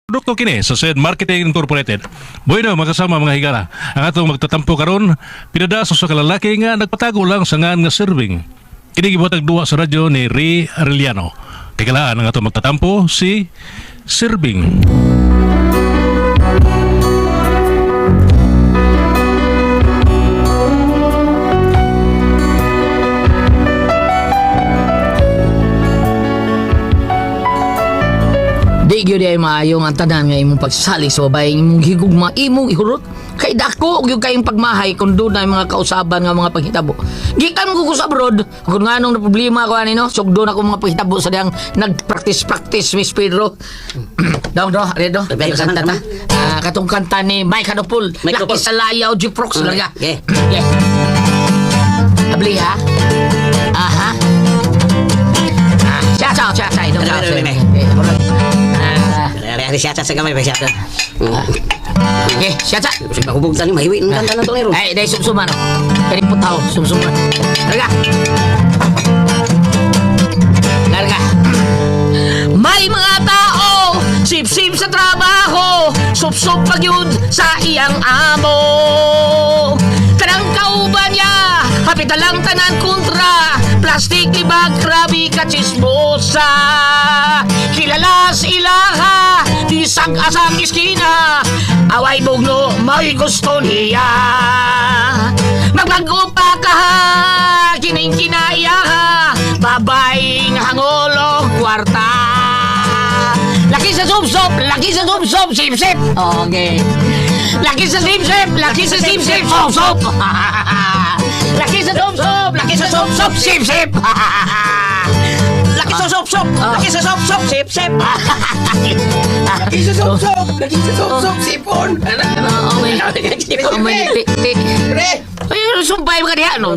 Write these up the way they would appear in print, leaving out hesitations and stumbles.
Produkto kini sa Sed Marketing Incorporated. Bueno, makasama mga higala. Ang atong magtatampo karon, pinadaso sa kalalaki nga nagpatago lang sa ngan nga serving. Kini gibuhatag duwa sa radyo ni Ray Arellano. Tikalaan ang atong magtatampo si Serving. Di gyud ay maayo nga tanan nga imong pagsali sa babae imong higugma imong ihurot kay dako gyud kayong pagmahay kun doon na mga kausaban nga mga paghitabo. Gikan ko sa abroad kun nganong na problema ko ani no sugdo na ko mga paghitabo sa diyang nagpractice Miss Pedro. Daw redo. Kanta ta. Katong kanta ni Mike Hadopol. Laki sa layaw Jiprox laga. Okay. Yeah. Abli ha. Aha. Siya. Ito Ari siya sa gamay ba siya. okay, siya. Kasi mahubog tani mahiwi ng kanta na to lero. Ay, dahil sumsuman. Kani putaw, sumsuman. Larga. May mga tao, sip-sip sa trabaho, sup-sup pag yun sa iyang amo. Kanang kauban niya, hapit lang tanan kontra, plastic libag, krabi ka chismosa. Kilala ilaha, di sag-asang iskina, away bugno, may gusto niya. Magbago pa ka ha, kining kinaya ha, babay nga hangolo kwarta. Laki sa sub-sub, sip-sip. Okay. Laki sa sip-sip, sub-sub. Laki sa sub-sub, sip-sip. Laki sa sub-sub, sip-sip. Lagi sa sop, sipon. Pre. Ay, sumpay mo ka diya. No,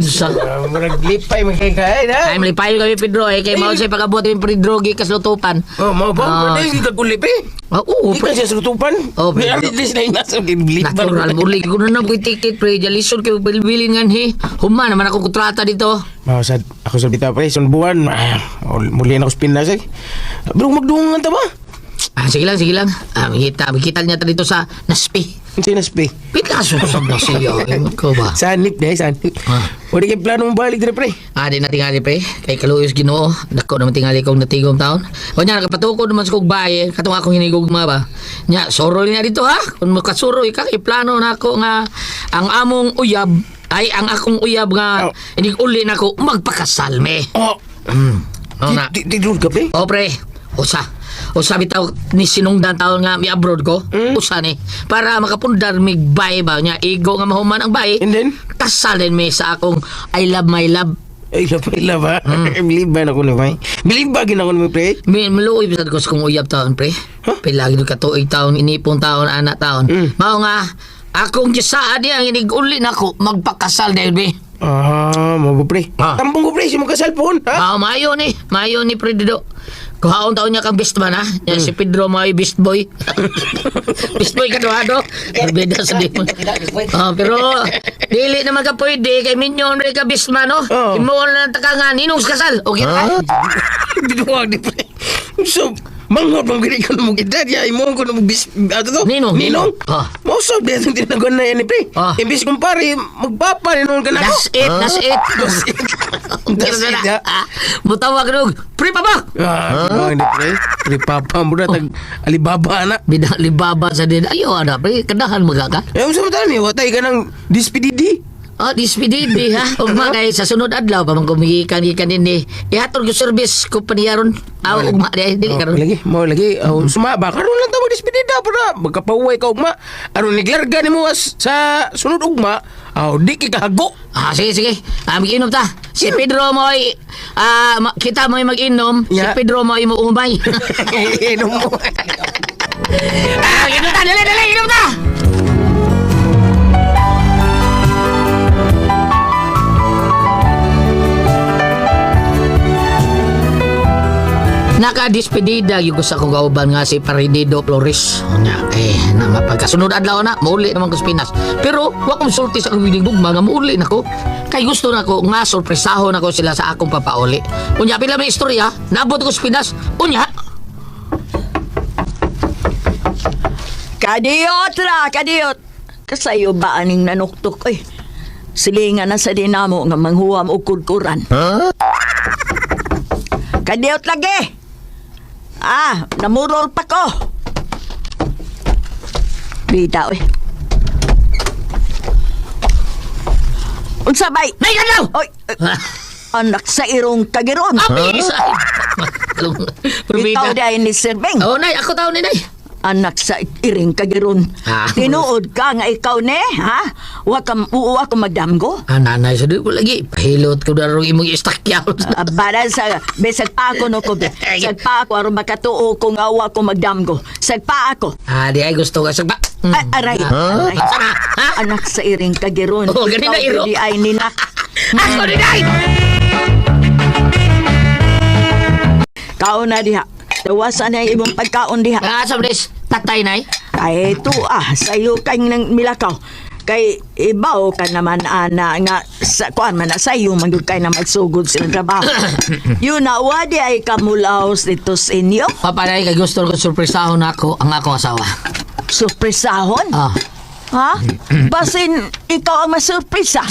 Maglipay magkakain ha. ay, malipay kami, Pedro. Kay mao sa'y pag-abot yung Pedro, gikas lutupan. Oh, mau ba? Pre, hindi ka kulip eh. Oo, Hindi ka siya surutupan. Oh, pre. At least na inasa. Natural, muli ko na nang ticket, pre. Jalisod kayo bilbilin nga ni. Huma naman ako kontrata dito. Mausad, ako sa bita pre, son buwan. Muli na ako sa Pinas eh. Bro, magdungan ta ba? Sige lang. Makita niya ta dito sa Naspi. Hindi na spi. Pinakasusog na siya. Ikaw ba? Sanip na sanip. Wala kayo plano mong balik dito pre. Di na tingali, pre. Kay kaluyos Ginoo. Dako naman tingali kong natigong taon. O niya, nakapatukod naman sa kong baye. Katong akong hinigugma ba? Nya, sorol niya dito ha. Kung makasuro, iplano na ako nga ang among uyab ay ang akong uyab nga inig-uli na ako magpakasalme. Oh. O na. Di ka pre? O pre, usa bitaw ni sinungdan taon nga mi abroad ko. Usa ni para makapundar mig bae ba nya igo nga mahuman ang bae. And then? Kasalin mi sa akong I love my love. Ay, love ha. Believe ba na ko naman? Believe ba ginawa mo pre? Maluoy bisad ko sa kong uyab taon pre. Pilagi do katuig taon inipon taon anak taon. Mao nga akong gisaad niya ang inig-uli nako magpakasal dahil be. Mo ba pre? Tampong ko pre, si mong kasalpon ha? Mayo ni Predido. Kuhaon taon niya kang best man ha. Yan si Pedro may best boy. Best boy ka do. Beda sa di mo. Pero dili naman ka pwede kay minyon rin ka best man no. Imo na takangan ninong kasal. Okay ra. Binuwag ni pre. So, manghot mong ginigyan mo kita. Imo ko na bis... Ato to? Ninong. Mausap din ang tinagon na yan ni pre. Imbis kong pare, magpapa ninong ka na ako. That's it. That's it ha? Mutawag nung, pre pa ba? Hindi pre. Pre papa mo na tag Alibaba na. Bidang libaba sa din. Ayaw ana, pre. Kadahan mga ka. Sa mata niya, watay ka ng dispididi. Dispididi ha. Ugma kay sa sunod adlaw pa man kumigikan din ni. Ihatod ko service ko paniyaron. Ugma di karon. Lagi. Sumaba karon lang ta magdispidida para magkapauway ka ugma. Aron niglarga nimo sa sunod ugma. Di kikahago. Sige. Mag-inom ta. Si Pedro mo ay kita mo ay mag-inom. Yeah. Si Pedro mo ay umuumay. Inom mo. Inom ta, dali, inom ta. Naka-despedida yung gusto kong kauban nga si Parinido Flores. Na mapagkasunod adlaw na, mauli naman ko sa Pinas. Pero, wag kong sulti sa kawiling dugma nga mauli na ko. Kay gusto na ko nga sorpresahon ako sila sa akong papauli. Unya, pila may istorya, naabot ko sa Pinas. Unya, Kadiyot ra, kadiyot. Kasayo ba aning nanuktok eh. Silingan na sa dinamo nga manghuwam o kurkuran. Kadiyot lagi. Namurol pa ko. Bitaw eh. Unsa bay? Nay ka daw! Oy, anak sa irong kagiron. Abis! Bitaw dahil ni Sir Beng. Oh, nay, ako tao ni nay. Anak sa iring kagiron. Tinuod ka nga ikaw ne, ha? Wa ko magdamgo. Nanay, sa ko lagi. Pahilot ko na rin imong istakyaw. Para sa besag pa ako no ko. Sag pa ako aron makatuo ko nga wa ko magdamgo. Sag pa ako. Di ay gusto ka sagba. Aray. Sana, ha? Anak sa iring kagiron. Oh, ganun na, iro. Di ay ninak. Ako ni nay! Kaon na diha. Tawasan na imong pagkaon diha. Sabres, tatay nay. Kay ito sayo kay nang milakaw. Kay ibaw ka naman ana nga sa kuan man na sayo mangyud kay na magsugod sa trabaho. Yun na wadi ay kamulaos dito sa inyo. Papanay, kay gusto ko surpresahon ako ang akong asawa. Surpresahon? Ha? Basin ikaw ang masurpresa.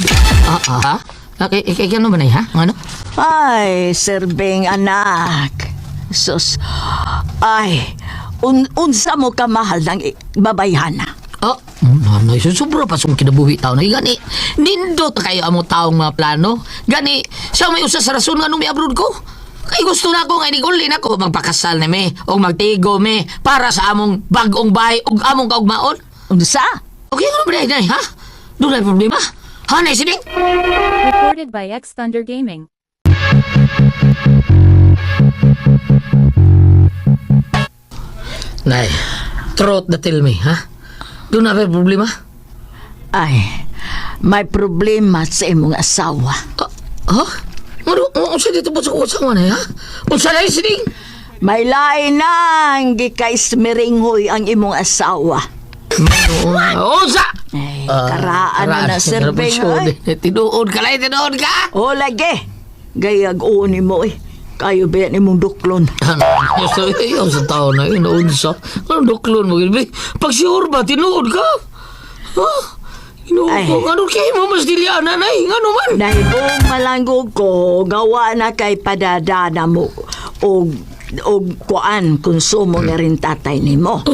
Ha? Kaya ano ba nay, ha? Ano? Ay, Serbing anak. Sus. Ay, unsa mo ka mahal ng babayhana? Nanay, sobra pa sung kinabuhi tao na gani. Nindot kayo among taong mga plano. Gani, siya may usa sa rason nga nung may abroad ko. Kay gusto na ako nga inigulin ako magpakasal na me o magtigo me para sa among bagong bahay o among kaugmaon. Unsa? Okay, ano ba nay, ha? Doon na problema. Hanay, sining. Recorded by X Thunder Gaming. Nay, truth na tell me, ha? Doon na ba problema? Ay, may problema sa imong asawa. Ha? Unsa dito po sa kusawa na, ha? Unsa na sining? May lain na ang gikaismiringhoy ang imong asawa. Unsa? Ay, karaan na Serbing. Tinuod ka lang, tinuod ka! O, lagi. Gayag-o ni mo eh. Kayo ba yan imong duklon? Yung sa tao na yun, unsa? Anong duklon mo? Pag sure ba, tinuod ka? Ha? Ay. Ano kayo mo mas dilianan ay? Ano man? Nahibong malanggog ko, gawa na kay padadana mo o kuan konsumo nga rin tatay ni mo.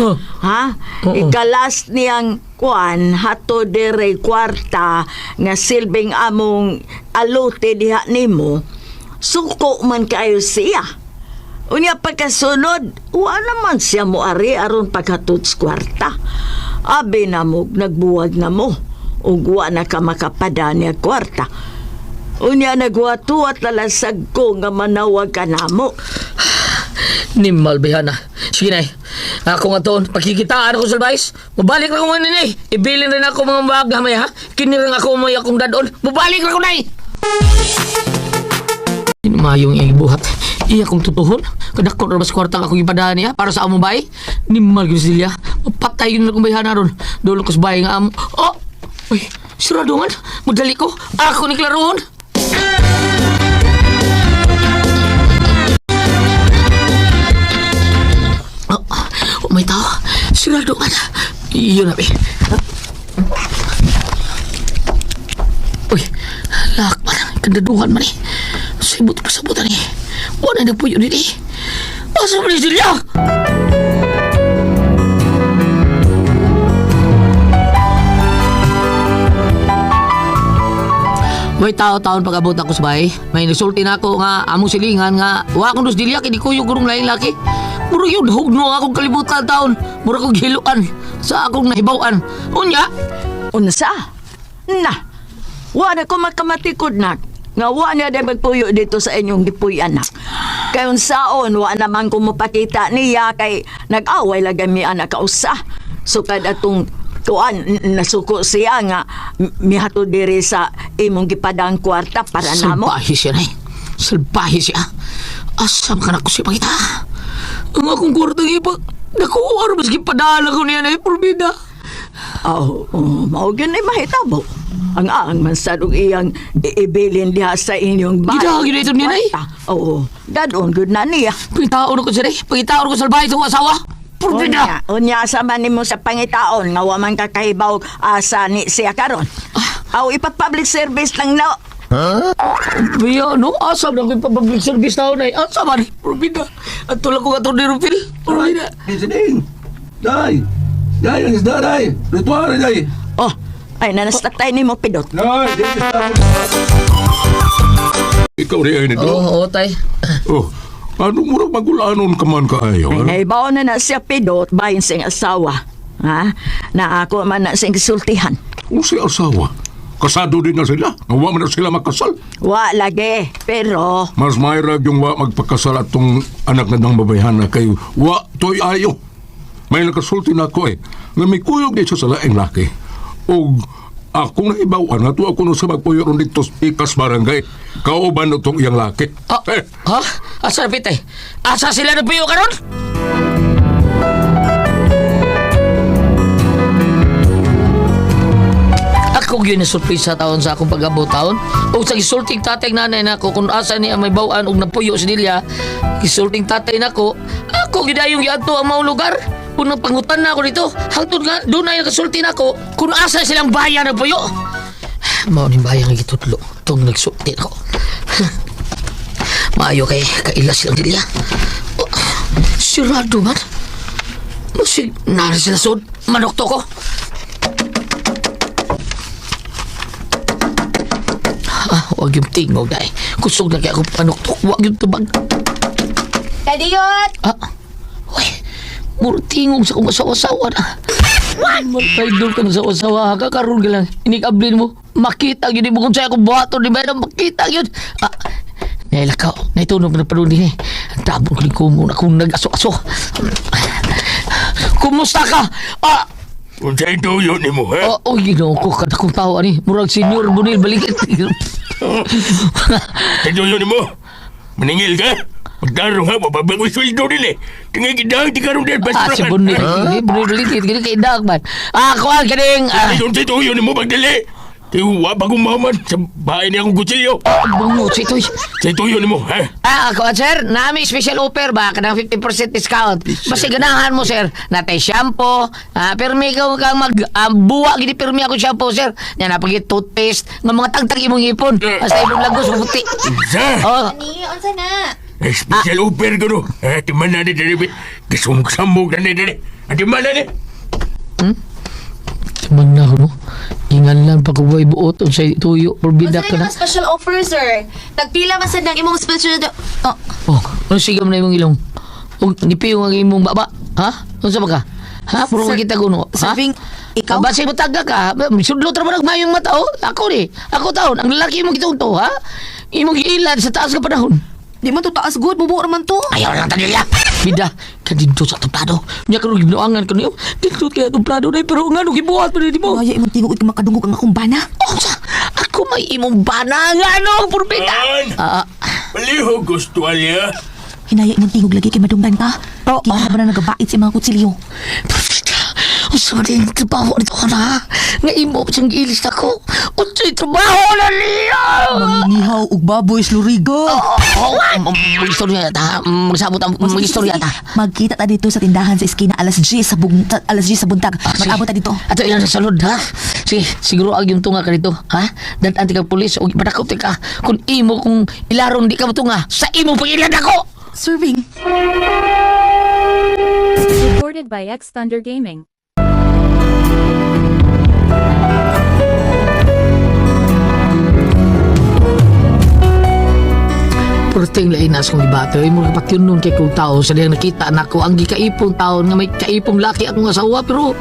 Ha? Ikalas niyang kuan hato dire kwarta nga silbing among alote diha nimo. Suko man kayo siya. Unya pagkasunod, wa naman siya mo ari aron pagkatuts kwarta. Abi na mo nagbuwag na mo. Ug wa na ka makapada niya kwarta. Unya nagwatuat lalasag ko nga manawag ka na mo. Nimal bihana. Sige na. Ako nga toon, pakikitaan ako sa bayis. Mabalik na ko man nini. Ibilin rin ako mga baga may ha. Kinirang ako may akong dadon. Mabalik na ko na Mayong iyang buhat. Iya kong tutuhon. Kadakot na mas kwartang akong ipadaan niya para sa among bahay. Nimal ko silya. Mapatay yun na kong bayhana ron. Dolo ko sa bahay nga amo. Uy, siradungan. Madali ko. Ako ni Claron. May tao. Siradungan. Iyon na be. Uy, lakman. Kandaduhan man eh. Sibot pa sabutan eh. Wala na po yun eh. Asa mo ni Silya? May tao-taon pag-abot ako sa bahay. May nagsulti na ako nga among silingan nga wa akong dos dilya kini kuyo gurong lain laki. Muro yun hugno akong kalibutan taon. Muro akong giluan sa akong nahibawan. Unya? Unsa? Na. Wa na ko makamatikod na. Nga wa na day magpuyo dito sa inyong gipuy anak. Kay unsaon wa naman ko mapakita niya kay nag-away lagi mi anak kausa. So kada atong tuan nasuko siya nga mihato diri sa imong gipadang kwarta para namo. Salbahe siya na Salbahe siya. Asam ka na ko siya pakita. Ang akong kwarta ipa. Nakuha mas gipadala ko niya na iporbida. Mao gyud ay mahitabo. Ang man sadong iyang ibilin diha sa inyong bahay. Gidagi na ito niya, nay. Oo, dadon good na niya. Pagitaon ko siya, nay. Pagitaon ko sa bahay itong asawa. purbida. Unya sa man nimo sa pangitaon nga wa man kakahibaw asa ni siya karon. Aw ipa-public service lang na. Biya, no? Asa na ko public service na unay. Asa man, purbida. At tulad ko nga ni Rupil. Purbida. Siding! Day! Day, ang isda, day! Ritual, day! Oh, ay nanastatay nimo pidot. Day, day, isda mo. Ikaw rin ay nito. Oo, tay. Oh, ano murag magulanon ka man kaayo? Ay naibaw na siya pidot bayin sing asawa. Ha? Na ako man na sing gisultihan. Kung si asawa, kasado din na sila. Nawa man na sila magkasal. Wa lagi, pero Mas mayrag yung wa magpakasal at tong anak na ng babayhan na kay wa to'y ayo. May nakasulti na ako nga may kuyog dito sa laing laki. O akong naibawan na to ako nung sa magpuyo ron dito sa Ikas Barangay. Kauban na tong iyang laki. Ah, ha? Asa na pitay? Asa sila na piyo karon? Ako gyud na surprise sa taon sa akong pag-abot taon. O sa gisulting tatay nanay nako kung asa niya may bawaan og napuyo sa dilya, gisulting tatay nako, ako gyud ayong giadto ang maong lugar. Kung pangutan na ako dito, hangtod nga doon na yung kasulti nako kung asa silang bayan ng puyo. Mao ning bayan nga gitudlo tong nagsulti ako. Maayo kay kailas silang dilya. Oh, sirado man. Musig nari sila sud, manok to ko. Huwag yung tingog dahil. Kusog na kaya ako panuktok. Huwag yung tubag. Kadiyot! Uy, muro tingog sa kong asawa-sawa na. Magpaidol ka ng asawa-sawa. Kakaroon ka lang. Inikablin mo. Makita yun. Mo kung sa'yo akong buhaton. Di ba yun? Makita yun. Nailakaw. Naitunog na pa rin din eh. Ang tabong ko muna kung nag-aso-aso. Kumusta ka? Kung sa ito yun ni mo, ha? Oh, ginoo ko. Kada kong tawa ni. Murag senior bunil balikat. Ito yun ni mo. Maningil ka? Magdarong ha, mababagoy sweldo nila eh. Tingay gidang, di karong din. Si bunil. Bunil balikat. Gini kay dag man. Ako ang kaning. Ayun sa ito yun ni mo, magdali. Tiwa, bagong maman. Sa bahay niya akong kutsilyo. Bungo, si Toy. Sa ito yun ni mo, ha? Ako, sir, nami special offer ba? Kanang 50% discount. Basta ganahan mo, sir. Natay shampoo. Permi ka kang buwa. Gini permi ako shampoo, sir. Yan, napagit toothpaste. Ng mga tagtag imong ipon. Basta ibong lagos, puti. Isa! Oh, Ani, unsa na? Special offer ko no. Timan na din, David. Kasumog-samog na din. Timan na din. Timan na ako, no? Ingan lang pagkaway buot o sa tuyo. Forbida Unsa ka na. na special offer, sir? Tagpila man sad ng imong special... Oh, ano sigam na imong ilong? O, nipiyo ang imong baba. Ha? Unsa ba ka? Ha? Puro Sir, kita kuno. Ha? Serving, ikaw? Base mo taga ka. Sudlo tra mo nagmayong mata, oh. Ako ni. Ako taon. Ang lalaki imong kitong to, ha? Imong giilan sa taas ka panahon. Di man to taas good, bubo naman to. Ayaw lang tanilya. Bida, kadito sa templado. Nya karon gibnuangan ko niyo. Dito kaya templado na pero ngano gibuhat pa ni mo. Kaya imong tingog iti makadungog ang akong bana. Oh, ako may imong bana ngano, purbita. Maliho gusto alya. Hinaya imong tingog lagi kay madunggan ka. Oh, ba na nagabait si mga kutsilyo. Purbita, usa din trabaho nito na. Nga imo siyang ilis ako. Unsay trabaho na niya. Mangingihaw og baboy slurigo. Mag-istorya ta. Magsabot ang mag-istorya ta. Magkita ta dito sa tindahan sa eskina alas 10 sa buntag. Mag-abot ta dito. Ato ilang sa salud ha. Sige, siguro ag yung tunga ka dito, ha? Dan anti kag pulis o padakop ka. Kung imo kung ilaron di ka matunga, sa imo pangilan ako. Serving. Recorded by X Thunder Gaming. Perting lainas kong ibato, ay mula patyunon kay kong tao sa diyang nakita na ko ang gikaipong taon nga may kaipong laki akong asawa pero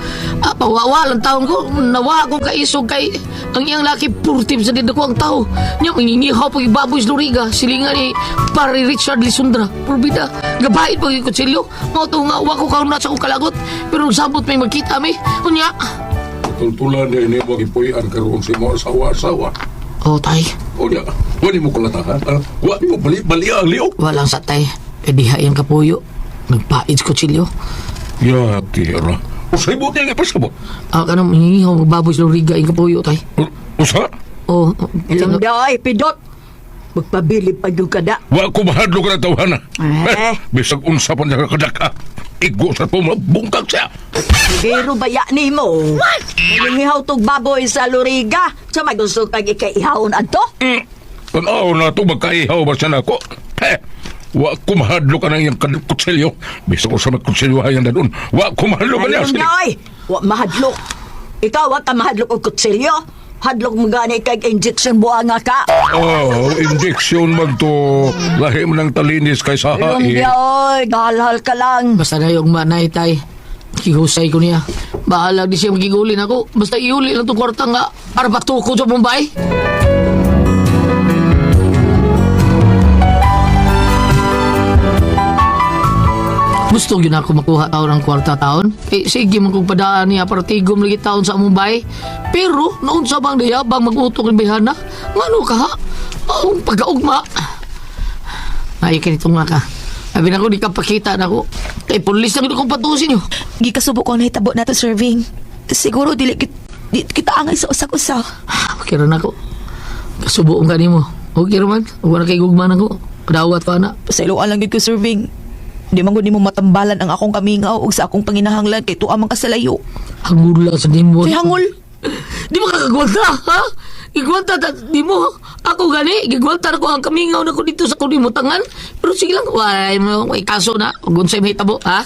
pawawalan taon ko nawa akong kaisog kay ang iyang laki purtim sa dito ko ang tao niya mangingihaw pag ibaboy sa luriga silingan ni pare Richard Lisundra purbida gabait pag ikutsilyo mga to nga wako kaon na sa kong kalagot pero sabot may magkita mi kunya Tultulan niya ini mo ipuyan karoon si mo asawa-asawa. oh tay O niya, wali mo kulatahan. Wali mo bali ang liyo. walang satay kadihayan kapuyo nagpait kutsilyo Ya, tira. Usay mo niya nga mo. kanang mangingihaw magbaboy sa luriga yung kapuyo tay Usa? oh Ilang day pidot. Magpabilib pa yung kada. Wa ko mahadlo ka na tawana. Eh. Bisag unsa pa niya kadaka. igo sa pumabungkag siya. Pero baya ni mo. Nangingihaw tog baboy sa luriga. Sa may gusto kag ikaihawon adto? Tanaw na ito magkaihaw ba siya na ako? Wa ko mahadlo ka na iyang kutsilyo. Bisa ko sa magkutsilyo hayan na doon. Wa ko mahadlo ka niya. Ayun niya ay. Wa mahadlok. Ikaw wa ka mahadlok og kutsilyo. Hadlok mo gani kag injection buanga ka. Oh, injection man to. Lahi mo ng talinis kay sa Ayun hain. niya oy. Galhal ka lang. Basta na yung manay, tay. Kihusay ko niya. Bahala di siya magigulin ako. Basta iuli lang itong kwarta nga para patuko sa Bombay. Gusto yun ako makuha taon ng kwarta taon. Eh, sige man kong padaan niya para tigom lagi taon sa Mumbai. Pero, noon sa bang niya, bang mag-utok ng bihana, ngano ka ha? Ang pagkaugma. Ay, kanito nga ka. Sabi na ko, di ka pakita na ko. Kay pulis lang ito kong patusin nyo. Gikasubo ko na hitabo na to, serving. Siguro dili kita angay sa usak-usa. Kira na ko. Kasubuong ka ni mo. Okay naman. Huwag na kay gugman ako. Kadawat ka na. Pasailoan lang gid ko, serving. Di man gud nimo matambalan ang akong kamingaw ug sa akong panginahanglan kay tuwa man kasalayo. Hangul lang sa nimo. Kay hangul. Di ba kakagwanta, ha? Igwanta, di mo. Ako gani, igwanta na ko ang kamingaw na ko dito sa kulimutangan. Pero sige lang, may kaso na. Kung unsay mahitabo, ha?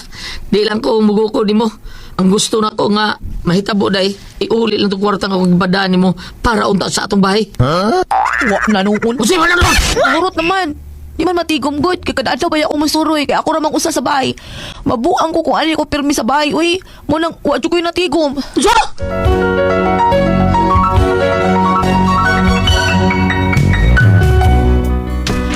Di lang ko umugo ko, di mo. Ang gusto na ko nga, mahitabo day, iuli lang itong kwartang akong ibadaan mo para unta sa atong bahay. Wa na noon. Kasi wala naman! Urot naman. Di man matigom good kay kada adlaw baya ako masuroy kay ako ramang usa sa bahay. Mabuang ko kung ali ko pirmi sa bahay. Uy, mo nang wa jud koy natigom. So!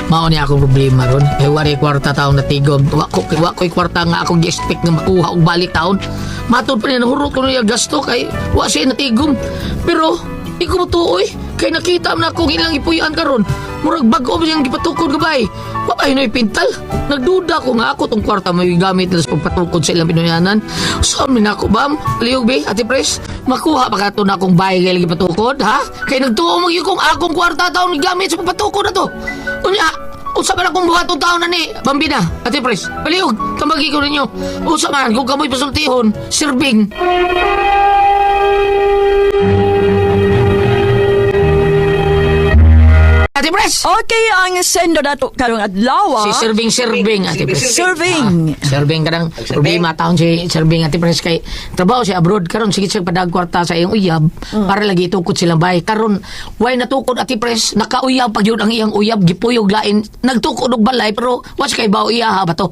Mao ni akong problema ron. Kay wari kwarta taon na tigom. Wa ko'y kwarta nga akong gi-expect nga makuha og balik taon. Matod pa niya nahurot ko niya gasto kay wa siya natigom. Pero di ko matuoy kay nakita man akong ilang ipuyan karon. Murag bag-o ba siyang gipatukod gabay. Papay na ipintal. Nagduda ko nga ako tong kwarta may gamit na sa pagpatukod sa ilang pinuyanan. Saan min ako, bam? Aliyog, be, ate pres? Makuha pa ka ito na akong bahay kaya lagi patukod, ha? Kaya nagtuo mo yung kung akong kwarta taon gamit sa pagpatukod na to. Unya, usa man akong buhatong taon na ni Bambina, ate pres. Aliyog, tambagi ko ninyo. Usa man, kung kamoy pasultihon, sirbing. Ate Pres! Okay, ang sendo dato karong adlaw. Si Serving, Ate Pres. Serving. Serving ka ng problema taon si Serving, Ate Pres. Kay trabaho si abroad. Karon sige siya padagkwarta sa iyong uyab para lagi itukod silang bahay. Karon, way natukod, Ate Pres. Nakauyab pag yun ang iyang uyab. Gipuyog lain. Nagtukod og balay pero was kay bao iya ha ba to?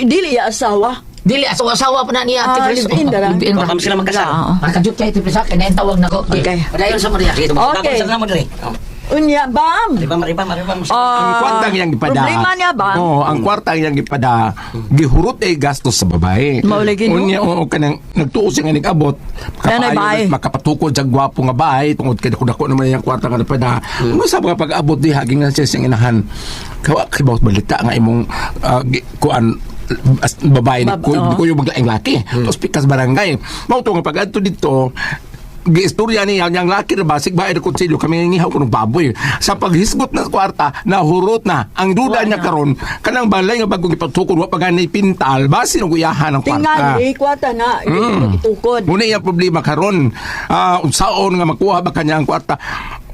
Dili ya asawa. Dili, asawa pa na niya, Ate Pres. live-in na lang. Live-in Baka sila magkasal. Makajut kay Ate Pres. Kaya tawag na ko. Okay. Padayon sa Maria. Sige, Okay. sa mo diri. Unya, bam. Maribam. Ang kwartang yang ipada. Problema niya ba? Oo, ang kwartang yang ipada gihurot ay gastos sa babae. Maulay gino? Unya oo kanang nagtuo siya nga nag-abot. Nanay bahay. Makapatukod sa gwapo nga bahay tungod kay dako naman yang kwarta nga ipada. Ano sa mga pag-abot di haging na siya siyang inahan. Kawa kay bawat balita nga imong kuan babae ni ko yung maglaing laki. Tapos pikas barangay. Mao to nga pag-adto dito giistorya niya yang laki na basig ba ed konsilyo kami ngihaw kuno baboy sa paghisgot na kwarta nahurot na ang duda niya karon kanang balay nga bagong ipatukod wa paganay pintal basi ng uyahan ng kwarta Tingali, kwata na. Itukod. muna iya problema karon unsaon nga makuha ba kanya ang kwarta.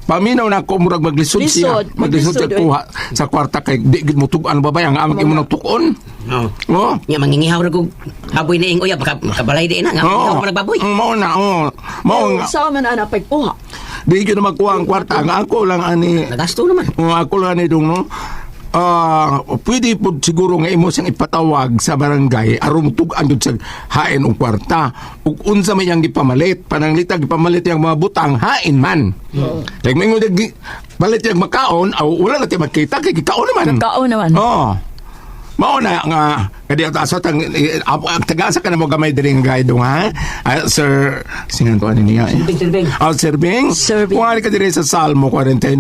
Paminaw na ko murag maglisod siya. Maglisod siya kuha sa kwarta kay di gid mo tugan babay ang amang imo nagtukon. Oh. Nga mangingihaw na kong baboy na yung uyab. Kabalay din na. Nga mangingihaw pa nagbaboy. Mao na, mao nga. Sa man ana pagkuha. Di ko na magkuha ang kwarta. Ang ako lang ani. Nagasto naman. Ako lang ani dong no. Pwede po siguro nga imo siyang ipatawag sa barangay aron tugan jud sa hain og kwarta ug unsa may yang gipamalit pananglitag gipamalit yang mga butang hain man kay mingo balit yang makaon aw wala na tay makita kay gikaon naman mao na nga kadi asa tang tagasa ka na mo gamay diri nga guide ha sir singan to ani niya serving kuha ka diri sa Salmo 49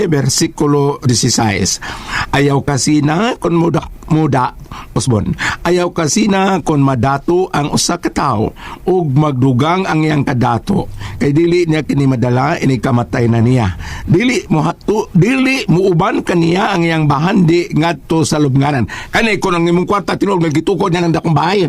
versikulo 16 ayaw kasi na kun muda Osbon ayaw kasi na kun madato ang usa ka tawo ug magdugang ang iyang kadato kay dili niya kini madala ini kamatay na niya dili mo uban kaniya ang iyang bahandi ngadto sa lubnganan kani kun ang imong kwarta tinuod naggitukod niya ng dakong bahay.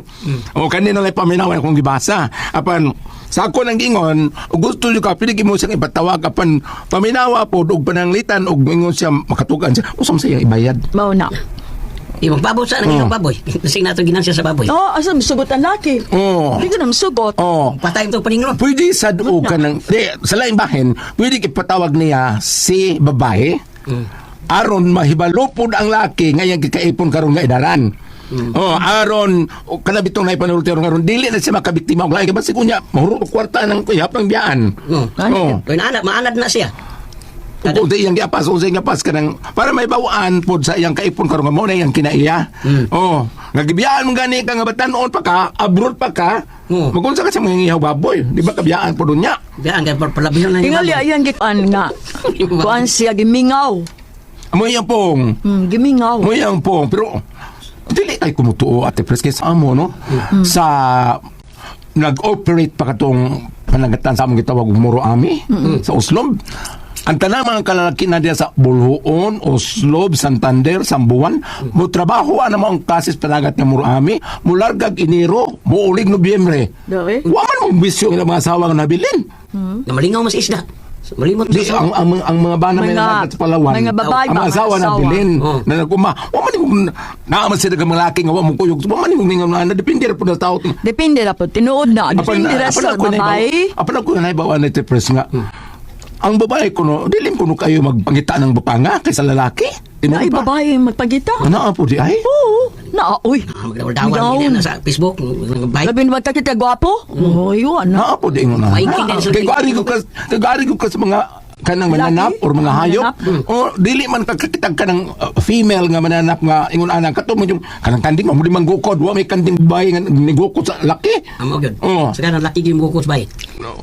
O kanina lang paminawan akong gibasa. Apan sa ako nang ingon, gusto nyo ka, pili mo siyang ipatawag apan paminawa po, og pananglitan, og ingon siya makatugan siya. Usam siyang ibayad. Mao na. Imong baboy sa nang imong baboy. Kasi nato ginansya sa baboy. Oh, asa masugot ang laki? Oo. Hindi ko na masugot. Oh. Patay ito paningron. Pwede sa duo ka ng... sa laing bahin, pwede ipatawag niya si babae aron mahibalo po ang laki ngayon kikaipon karon nga idaran. Aron kanabitong na ipanulti aron dili na siya makabiktima og laki basi kunya mahurot og kwarta ng kuyapang biyaan. Kaya anak, maanad na siya. Kung iyang giapas, kung iyang giapas ka ng, para may bawaan po sa iyang kaipon karon nga mo na iyang kinaiya. Nagibiyaan mo gani ka nga batanon pa ka, abroad pa ka, magunsa ka sa mga ihaw baboy. Di ba kabiyaan po doon niya? Diyan, kaya palabihan na Tingali ayan gikan nga. Kuan siya gimingaw. Amo iyang pong. Gimingaw. Amo iyang pong. Pero, dili ay kumutuo ate Preske sa amo, no? Sa, nag-operate pa katong panagatan sa among gitawag Muro Ami sa Oslob. Ang tanang mga kalalaki na diya sa Bulhuon, Oslob, Santander, Sambuan, mo trabaho na mga kasis panagat ng Murami, mulargag Enero, muulig Nobyembre. Doi? Waman mong bisyo ng mga asawa nga nabilin. Na malingaw mas isda. Malimot Di, ang mga bana may nalagat sa Palawan, mga babae ang ba, mga asawa mga na asawa. bilin, na nagkuma, waman yung naaman sila ng mga laki nga waman kuyog, waman yung ningaw na, depende na po na tao. Depende na po. Tinuod na. Depende na sa babae. Apan ako na ibawa na ito, Pres, nga. Ang babae ko no, dilim ko no kayo magpangita ng bapanga kaysa lalaki. Na babae magpagita. Ano po di ay? Oo. Na, uy. Magdawal din na sa Facebook. Labi naman kakita gwapo. Oo, yun. Ano po di nga na? Maintindihan sa Kagari ko ka sa mga kanang mananap or mga hayop o dili man kakitag ka ng female nga mananap nga ingon anang kato mo yung kanang kanding mo limang gukod wa may kanding babae nga nigukod sa laki. Amo gyud. Oo. Saka na laki gyud mo ko sa bay.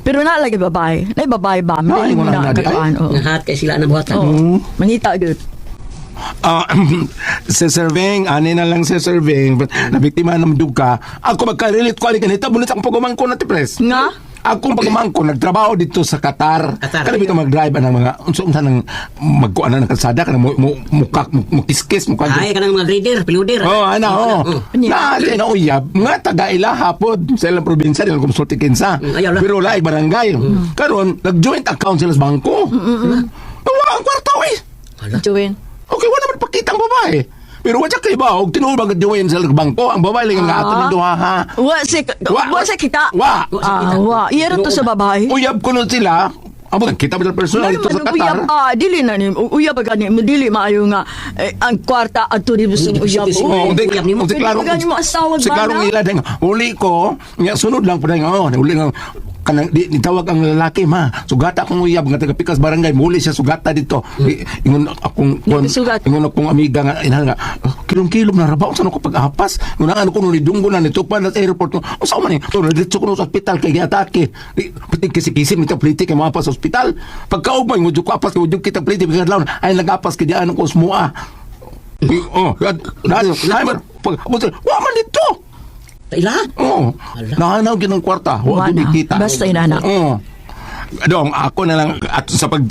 Pero na lagi babae. Na babae ba? Ay, wala na di, ay. Lahat kay sila na buhatan. Mangita gud. Sa surveying, ani na lang sa surveying, nabiktima ng duka, ako magka-relate ko, ganito, bunit ang pagumangko na tipres. Nga? Akong pagumangko, nagtrabaho dito sa Qatar. Kaya dito mag-drive ng mga, unsa ng magkuan ng kalsada, kanang mukiskis, Ay, kanang mga grader, piloder. Na uyab, nga taga-ila hapod sa ilang probinsya, nilang kumsulti kinsa. Ayaw lang. Pero laig barangay. Karon nag-joint account sila sa bangko. Nawa ang kwarta, eh. Join. Okay, wala naman pakita ang babae. Pero wala kayo ba? Huwag tinuod bagad diwain sa bangko. Ang babae lang nga ato ng duha, ha? Wa sa kita. Wa. Wa. Iyaro to sa babae. Uyab ko nun sila. Abo, kita mo ng personal dito sa Qatar. Dili na ni. Uyab ka ni. Dili maayo nga. Ang kwarta at turibus ng uyab. Klaro mo asawag si klaro ba nila dahil uli ko, nga sunod lang po dahil, uli nga, kanang di tawag ang lalaki ma sugata akong uyab nga taga Pikas barangay muli siya sugata dito ingon akong amiga nga ina nga kilom-kilom na rabaw sa ko pag-apas ngun ano ko ni dunggo na nito pa sa airport usa man ni to diretso ko sa ospital kay giatake pati kisi-kisi nito politik kay mapas sa ospital pagkaugmay mo juk apas mo juk kita politik kadlaw ay nagapas kay dian ko smua wa man dito. Ila? Oo. Nahanaw ginang kwarta. Huwag Wala. kita. Basta inana. Oo. Dong, ako na lang at sa pag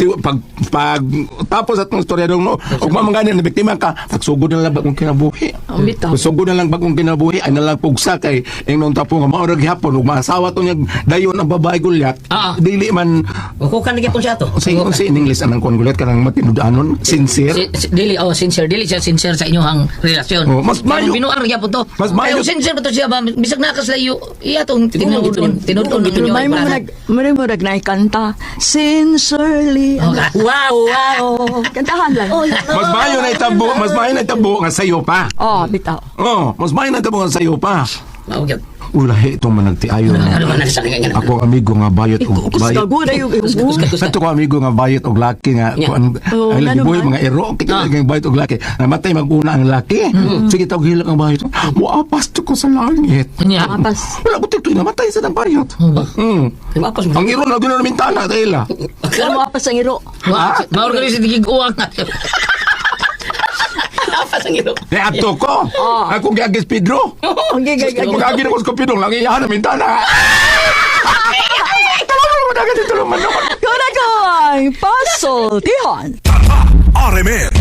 tapos atong istorya dong no, ug mamangani na biktima ka, nagsugod na lang bagong kinabuhi. Nagsugod na lang bagong kinabuhi ay nalang pugsa kay ingnon tapo nga mao ra gihapon ug maasawa to niya dayon ang babae gulyat. Dili man Ko kan gyapon siya to. sa in English anang kon gulyat kanang matinud-anon, sincere. Dili sincere, dili siya sincere sa inyong relasyon. Oh, mas mayo. Binuar gyapon to. Mas mayo. Pero sincere ba to siya ba bisag nakas layo. Iya tong tinudon Pero may mo nagnaikan kanta sincerely. Wow. Kantahan lang. Mas mayo na itabo nga sayo pa. Bitaw. Mas mayo na itabo nga sayo pa. Mao gyud. Ulahi itong managtiayo na. Ano man nagsabi nga. Ako amigo nga bayot og bayot. Kato ko amigo nga bayot og laki nga ang liboy mga ero kita nga bayot og laki. Namatay maguna ang laki. Sige tawag hilak ang bayot. Muapas to ko sa langit. Apas. Wala butik to namatay sa nang bayot. Ang iro na gino na mintana dahil. Ano apas ang iro? Maorganize digig uwang. Apa sang ilo? Ato ko. Ako gagis Pedro. Magagin ako sa Pedro lang iyahan na mintana. Kaya ko, puzzle, tihan. RMN